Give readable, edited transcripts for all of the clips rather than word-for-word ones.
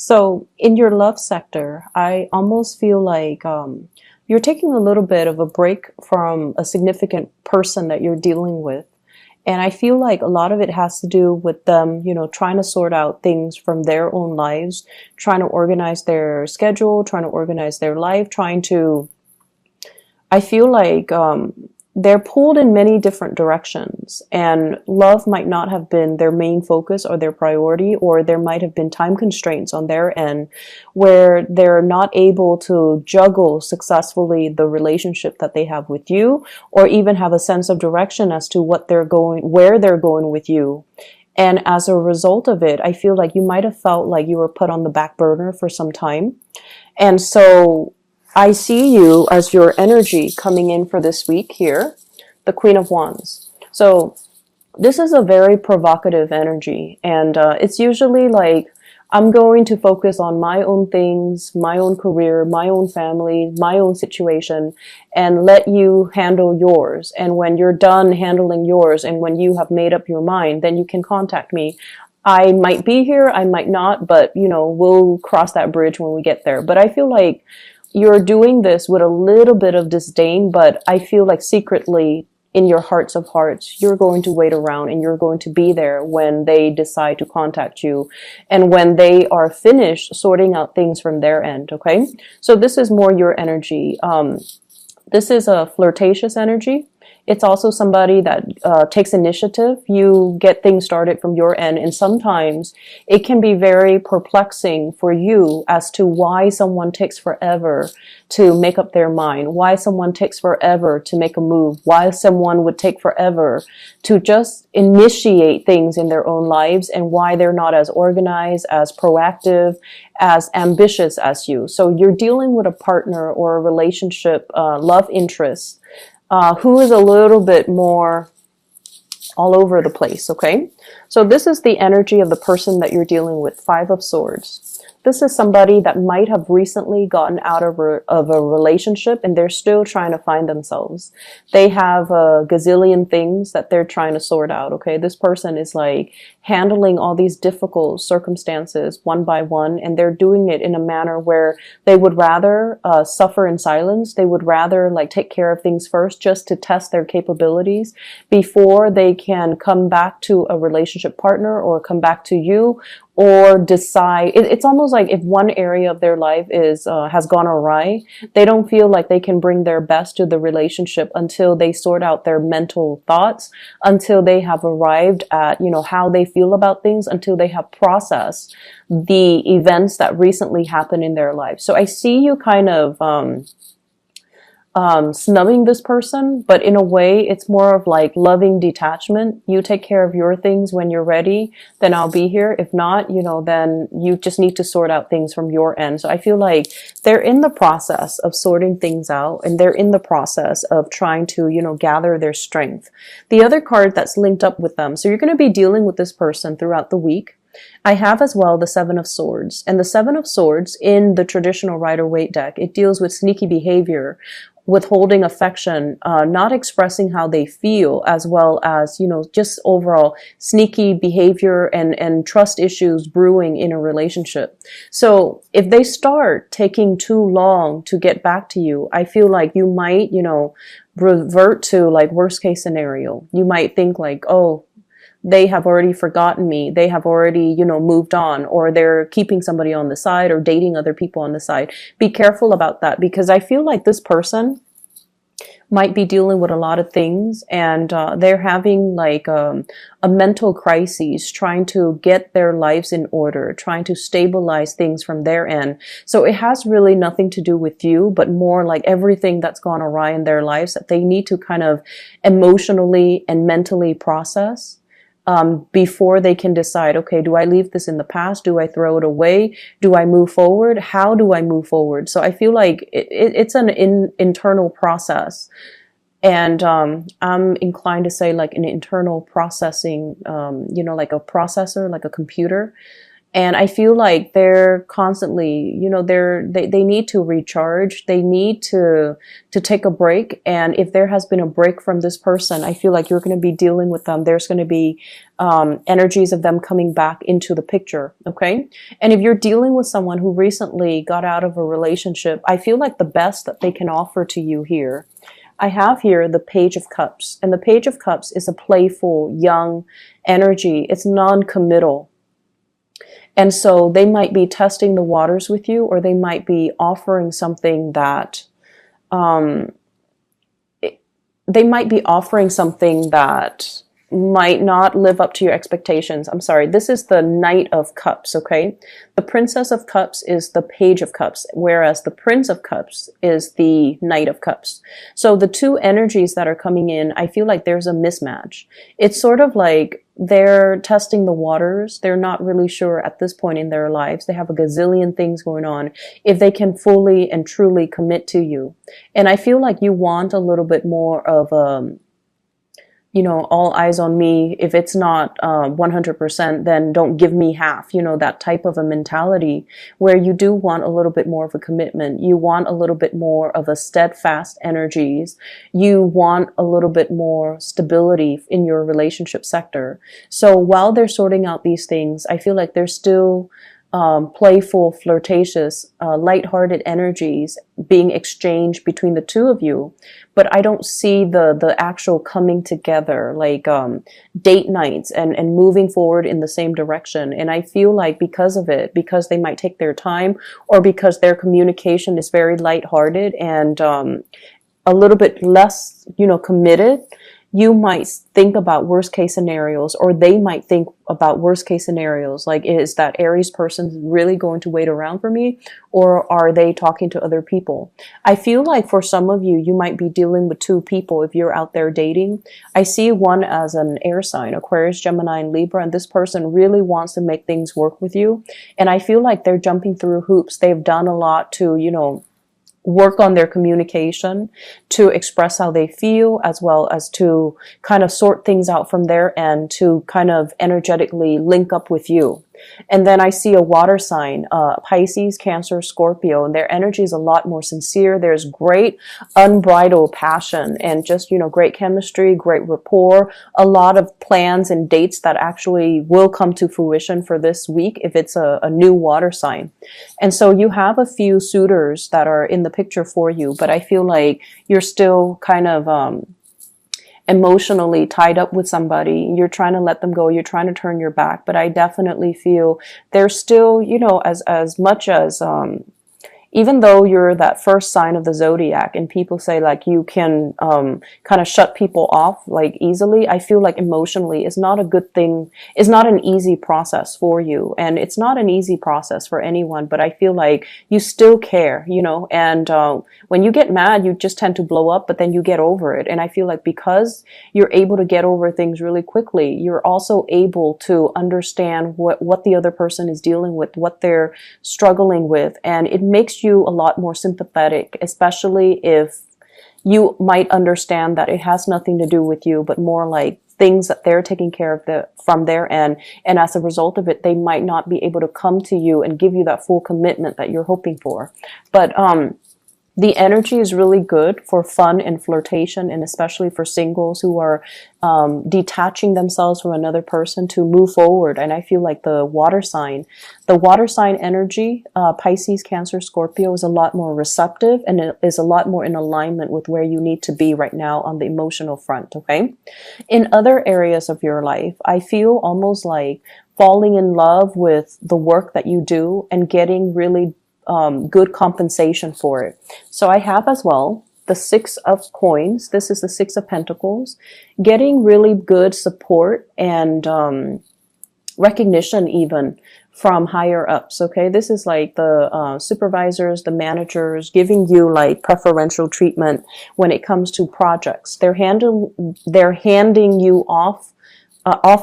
So in your love sector, I almost feel like you're taking a little bit of a break from a significant person that you're dealing with. And I feel like a lot of it has to do with them, trying to sort out things from their own lives, trying to organize their schedule, trying to organize their life, I feel like they're pulled in many different directions, and love might not have been their main focus or their priority, or there might have been time constraints on their end where they're not able to juggle successfully the relationship that they have with you, or even have a sense of direction as to where they're going with you. And as a result of it, I feel like you might have felt like you were put on the back burner for some time. And so I see you as your energy coming in for this week here, the Queen of Wands. So this is a very provocative energy, and it's usually like, I'm going to focus on my own things, my own career, my own family, my own situation, and let you handle yours. And when you're done handling yours, and when you have made up your mind, then you can contact me. I might be here, I might not, but we'll cross that bridge when we get there. But I feel like you're doing this with a little bit of disdain, but I feel like secretly in your hearts of hearts, you're going to wait around and you're going to be there when they decide to contact you and when they are finished sorting out things from their end. Okay. So this is more your energy. This is a flirtatious energy. It's also somebody that takes initiative. You get things started from your end, and sometimes it can be very perplexing for you as to why someone takes forever to make up their mind, why someone takes forever to make a move, why someone would take forever to just initiate things in their own lives, and why they're not as organized, as proactive, as ambitious as you. So you're dealing with a partner or a relationship, love interest, who is a little bit more all over the place, okay? So this is the energy of the person that you're dealing with, Five of Swords. This is somebody that might have recently gotten out of a relationship, and they're still trying to find themselves. They have a gazillion things that they're trying to sort out, okay? This person is like handling all these difficult circumstances one by one, and they're doing it in a manner where they would rather suffer in silence. They would rather like take care of things first just to test their capabilities before they can come back to a relationship partner or come back to you, or decide. It's almost like if one area of their life has gone awry, they don't feel like they can bring their best to the relationship until they sort out their mental thoughts, until they have arrived at, how they feel about things, until they have processed the events that recently happened in their life. So I see you kind of snubbing this person, but in a way it's more of like loving detachment. You take care of your things. When you're ready, then I'll be here. If not, then you just need to sort out things from your end. So I feel like they're in the process of sorting things out, and they're in the process of trying to, gather their strength. The other card that's linked up with them, so you're going to be dealing with this person throughout the week. I have as well the Seven of Swords, and the Seven of Swords in the traditional Rider-Waite deck, it deals with sneaky behavior, withholding affection, not expressing how they feel, as well as, just overall sneaky behavior and trust issues brewing in a relationship. So if they start taking too long to get back to you, I feel like you might, revert to like worst case scenario. You might think like, oh, they have already forgotten me. They have already, moved on, or they're keeping somebody on the side or dating other people on the side. Be careful about that, because I feel like this person might be dealing with a lot of things, and they're having like a mental crisis, trying to get their lives in order, trying to stabilize things from their end. So it has really nothing to do with you, but more like everything that's gone awry in their lives that they need to kind of emotionally and mentally process. Before they can decide, okay, do I leave this in the past? Do I throw it away? Do I move forward? How do I move forward? So I feel like it's an internal process. And I'm inclined to say like an internal processing, like a processor, like a computer. And I feel like they're constantly, they need to recharge. They need to take a break. And if there has been a break from this person, I feel like you're going to be dealing with them. There's going to be energies of them coming back into the picture. Okay. And if you're dealing with someone who recently got out of a relationship, I feel like the best that they can offer to you here, I have here the Page of Cups. And the Page of Cups is a playful, young energy. It's non-committal. And so they might be testing the waters with you, or they might be offering something that, um, they might be offering something that might not live up to your expectations. I'm sorry. This is the Knight of Cups, okay? The Princess of Cups is the Page of Cups, whereas the Prince of Cups is the Knight of Cups. So the two energies that are coming in, I feel like there's a mismatch. It's sort of like they're testing the waters. They're not really sure at this point in their lives. They have a gazillion things going on if they can fully and truly commit to you. And I feel like you want a little bit more of all eyes on me. If it's not 100%, then don't give me half, that type of a mentality where you do want a little bit more of a commitment. You want a little bit more of a steadfast energies. You want a little bit more stability in your relationship sector. So while they're sorting out these things, I feel like they're still playful, flirtatious, lighthearted energies being exchanged between the two of you. But I don't see the actual coming together, like date nights and moving forward in the same direction. And I feel like because of it, because they might take their time, or because their communication is very lighthearted and a little bit less, committed, you might think about worst case scenarios, or they might think about worst case scenarios. Like, is that Aries person really going to wait around for me, or are they talking to other people? I feel like for some of you, you might be dealing with two people if you're out there dating. I see one as an air sign, Aquarius, Gemini, and Libra, and this person really wants to make things work with you. And I feel like they're jumping through hoops. They've done a lot to, work on their communication, to express how they feel, as well as to kind of sort things out from their end, to kind of energetically link up with you. And then I see a water sign, Pisces, Cancer, Scorpio, and their energy is a lot more sincere. There's great unbridled passion and just, great chemistry, great rapport, a lot of plans and dates that actually will come to fruition for this week if it's a new water sign. And so you have a few suitors that are in the picture for you, but I feel like you're still kind of, emotionally tied up with somebody. You're trying to let them go. You're trying to turn your back. But I definitely feel there's still, as much as, even though you're that first sign of the zodiac and people say like you can kind of shut people off like easily, I feel like emotionally is not a good thing. It's not an easy process for you, and it's not an easy process for anyone, but I feel like you still care, and when you get mad, you just tend to blow up, but then you get over it. And I feel like because you're able to get over things really quickly, you're also able to understand what the other person is dealing with, what they're struggling with, and it makes you a lot more sympathetic, especially if you might understand that it has nothing to do with you, but more like things that they're taking care of from their end. And as a result of it, they might not be able to come to you and give you that full commitment that you're hoping for. But the energy is really good for fun and flirtation, and especially for singles who are detaching themselves from another person to move forward. And I feel like the water sign energy, Pisces, Cancer, Scorpio, is a lot more receptive, and it is a lot more in alignment with where you need to be right now on the emotional front, okay? In other areas of your life, I feel almost like falling in love with the work that you do and getting really good compensation for it. So I have as well the Six of Coins. This is the Six of Pentacles. Getting really good support and recognition even from higher ups, okay? This is like the supervisors, the managers, giving you like preferential treatment when it comes to projects. They're handing you off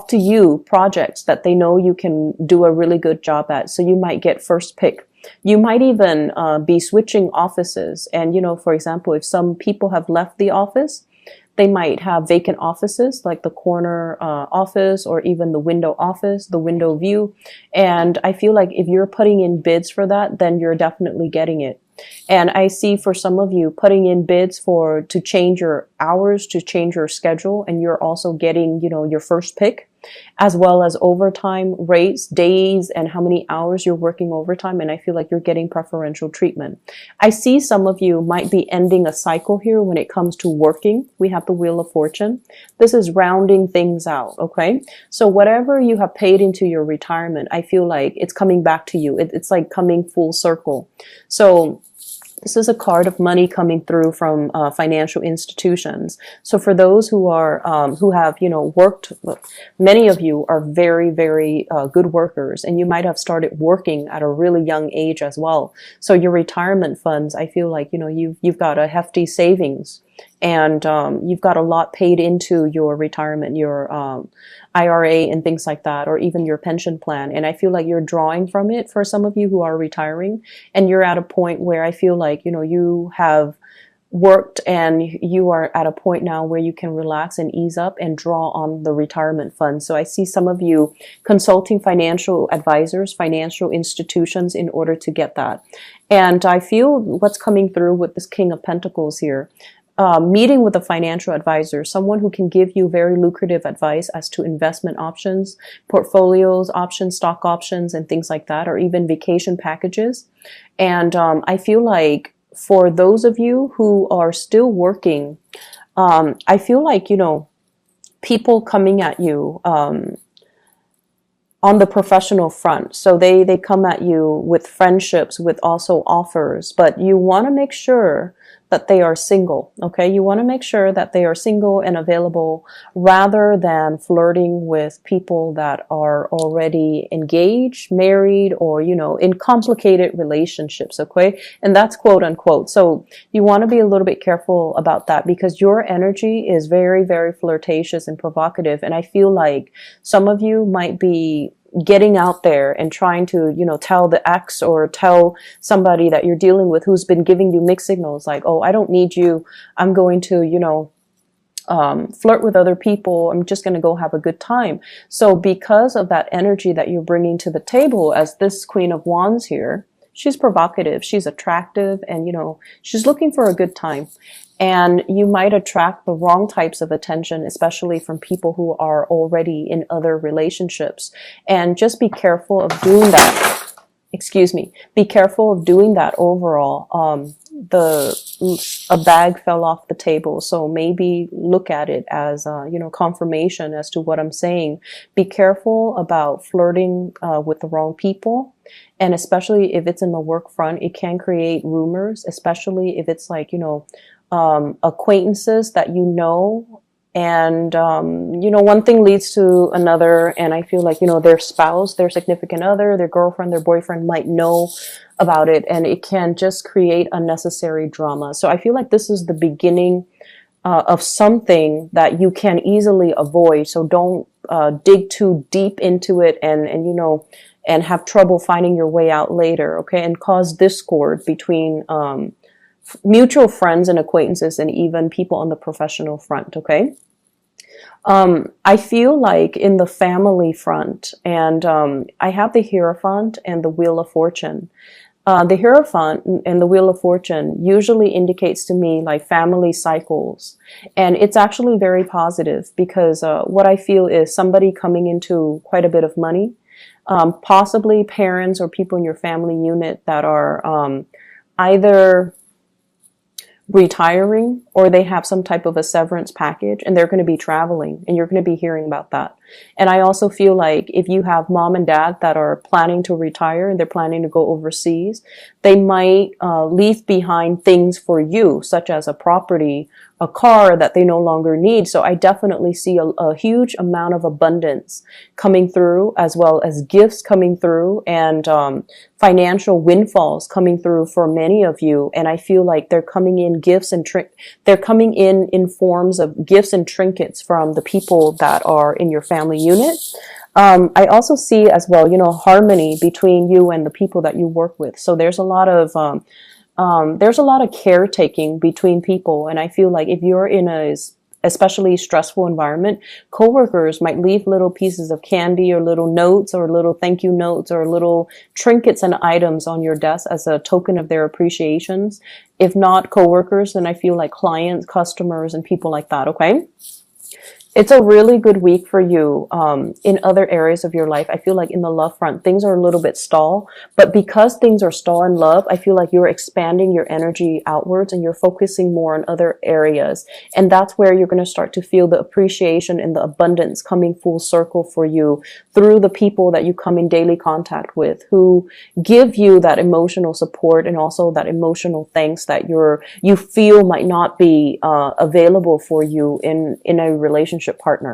to you projects that they know you can do a really good job at. So you might get first pick. You might even be switching offices. And, for example, if some people have left the office, They might have vacant offices, like the corner office, or even the window office, the window view. And I feel like if you're putting in bids for that, then you're definitely getting it. And I see for some of you putting in bids to change your hours, to change your schedule, and you're also getting, your first pick, as well as overtime rates, days, and how many hours you're working overtime. And I feel like you're getting preferential treatment. I see some of you might be ending a cycle here when it comes to working. We have the Wheel of Fortune. This is rounding things out, okay? So whatever you have paid into your retirement, I feel like it's coming back to you. It's like coming full circle. So this is a card of money coming through from financial institutions. So for those who have, worked, many of you are very, very good workers, and you might have started working at a really young age as well. So your retirement funds, I feel like, you've got a hefty savings, and you've got a lot paid into your retirement, your IRA and things like that, or even your pension plan. And I feel like you're drawing from it for some of you who are retiring, and you're at a point where I feel like, you have worked and you are at a point now where you can relax and ease up and draw on the retirement fund. So I see some of you consulting financial advisors, financial institutions in order to get that. And I feel what's coming through with this King of Pentacles here, meeting with a financial advisor, someone who can give you very lucrative advice as to investment options, portfolios, options, stock options, and things like that, or even vacation packages. And I feel like for those of you who are still working, I feel like, people coming at you on the professional front. So they come at you with friendships, with also offers, but you want to make sure that they are single, okay? You want to make sure that they are single and available, rather than flirting with people that are already engaged, married, or, in complicated relationships, okay? And that's quote unquote. So you want to be a little bit careful about that, because your energy is very, very flirtatious and provocative. And I feel like some of you might be getting out there and trying to, tell the ex or tell somebody that you're dealing with who's been giving you mixed signals, like, oh, I don't need you. I'm going to, flirt with other people. I'm just going to go have a good time. So because of that energy that you're bringing to the table as this Queen of Wands here, she's provocative, she's attractive, and, she's looking for a good time. And you might attract the wrong types of attention, especially from people who are already in other relationships. And just be careful of doing that. Excuse me. Be careful of doing that overall. A bag fell off the table. So maybe look at it as, confirmation as to what I'm saying. Be careful about flirting with the wrong people. And especially if it's in the work front, it can create rumors, especially if it's like, acquaintances that and one thing leads to another, and I feel like their spouse, their significant other, their girlfriend, their boyfriend might know about it, and it can just create unnecessary drama. So I feel like this is the beginning of something that you can easily avoid. So don't dig too deep into it and have trouble finding your way out later, okay, and cause discord between mutual friends and acquaintances, and even people on the professional front, okay? I feel like in the family front, and I have the Hierophant and the Wheel of Fortune. The Hierophant and the Wheel of Fortune usually indicates to me like family cycles. And it's actually very positive, because what I feel is somebody coming into quite a bit of money, possibly parents or people in your family unit that are either retiring, or they have some type of a severance package, and they're going to be traveling, and you're going to be hearing about that. And I also feel like if you have mom and dad that are planning to retire and they're planning to go overseas, they might leave behind things for you, such as a property, a car that they no longer need. So I definitely see a huge amount of abundance coming through, as well as gifts coming through, and financial windfalls coming through for many of you. And I feel like they're coming in gifts and they're coming in forms of gifts and trinkets from the people that are in your family unit. I also see as well, harmony between you and the people that you work with. So there's a lot of caretaking between people. And I feel like if you're in a especially stressful environment, coworkers might leave little pieces of candy or little notes or little thank you notes or little trinkets and items on your desk as a token of their appreciations. If not coworkers, then I feel like clients, customers, and people like that, okay? It's a really good week for you in other areas of your life. I feel like in the love front, things are a little bit stall. But because things are stall in love, I feel like you're expanding your energy outwards and you're focusing more on other areas. And that's where you're going to start to feel the appreciation and the abundance coming full circle for you through the people that you come in daily contact with, who give you that emotional support and also that emotional thanks that you feel might not be available for you in a relationship partner.